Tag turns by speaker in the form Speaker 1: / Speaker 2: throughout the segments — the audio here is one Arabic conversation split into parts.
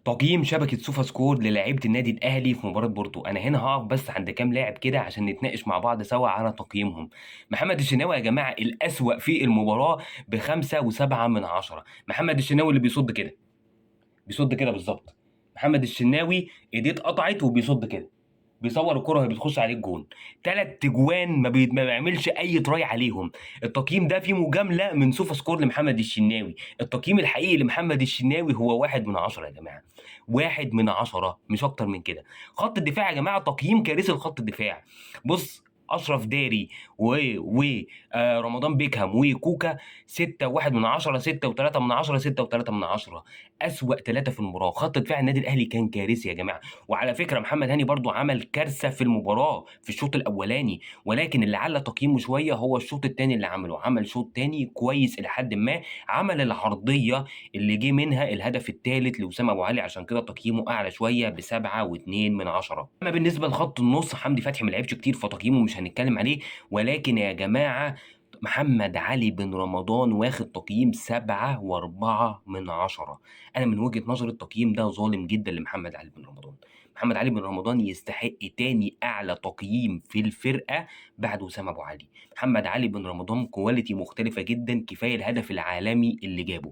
Speaker 1: تقييم شبكة سوفا سكور للاعيبة النادي الأهلي في مباراة بورتو. أنا هنا هقف بس عند كام لاعب كده عشان نتناقش مع بعض سوا على تقييمهم. محمد الشناوي يا جماعة الأسوأ في المباراة ب5.7. محمد الشناوي اللي بيصد كده، بيصد كده بالظبط. محمد الشناوي ايديه اتقطعت وبيصد كده، بيصور الكرة وهي بتخش عليه الجون. 3 تجوان ما بيعملش اي تراي عليهم. التقييم ده فيه مجامله من سوفا سكور لمحمد الشناوي. التقييم الحقيقي لمحمد الشناوي هو 1/10 يا جماعه. 1/10 مش اكتر من كده. خط الدفاع يا جماعه تقييم كارثي لخط الدفاع. بص، اشرف داري و و رمضان بيكهام وكوكا 6.1/10، 6.3/10، 6.3/10. اسوأ 3 في المباراه. خط دفاع النادي الاهلي كان كارثي يا جماعه. وعلى فكره محمد هاني برضو عمل كارثه في المباراه في الشوط الاولاني، ولكن اللي علّى تقييمه شويه هو الشوط الثاني اللي عمله. عمل شوط ثاني كويس الى حد ما. عمل العرضيه اللي جه منها الهدف الثالث لوسام ابو علي، عشان كده تقييمه اعلى شويه ب7.2. اما بالنسبه لخط النص، حمدي فتحي ما لعبش كتير فتقييمه مش هنتكلم عليه. ولكن يا جماعه محمد علي بن رمضان واخد تقييم 7.4. انا من وجهة نظري التقييم ده ظالم جدا لمحمد علي بن رمضان. محمد علي بن رمضان يستحق تاني اعلى تقييم في الفرقة بعد وسام ابو علي. محمد علي بن رمضان كواليتي مختلفة جدا، كفاية الهدف العالمي اللي جابه.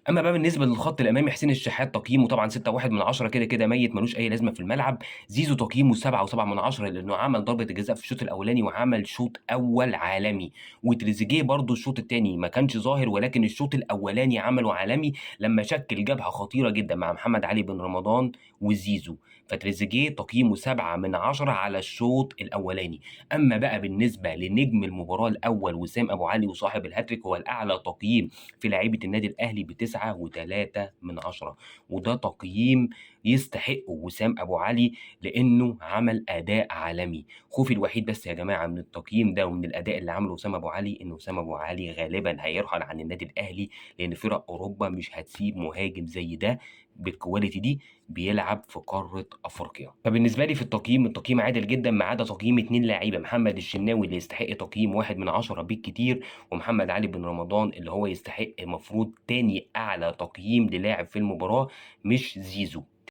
Speaker 1: اما بقى بالنسبه للخط الامامي، حسين الشحات تقييمه طبعا 6.1 كده كده ميت ملوش اي لازمه في الملعب. زيزو تقييمه 7.7 لانه عمل ضربه الجزاء في الشوط الاولاني وعمل شوط اول عالمي. وتريزيجيه برضو الشوط الثاني ما كانش ظاهر، ولكن الشوط الاولاني عمله عالمي لما شكل جبهه خطيره جدا مع محمد علي بن رمضان وزيزو. فتريزيجيه تقييمه 7/10 على الشوط الاولاني. اما بقى بالنسبه لنجم المباراه الاول وسام ابو علي وصاحب الهاتريك، هو الاعلى تقييم في لعيبه النادي الاهلي ب9.3. وده تقييم يستحقه وسام ابو علي لانه عمل اداء عالمي. خوفي الوحيد بس يا جماعه من التقييم ده ومن الاداء اللي عمله وسام ابو علي ان وسام ابو علي غالبا هيرحل عن النادي الاهلي، لان فرق اوروبا مش هتسيب مهاجم زي ده بالكواليتي دي بيلعب في قاره افريقيا. فبالنسبه لي في التقييم عادل جدا، ما عدا تقييم 2 لعيبه: محمد الشناوي اللي يستحق تقييم 1/10 بالكتير، ومحمد علي بن رمضان اللي هو يستحق المفروض تاني اعلى تقييم للاعب في المباراه، مش زيزو.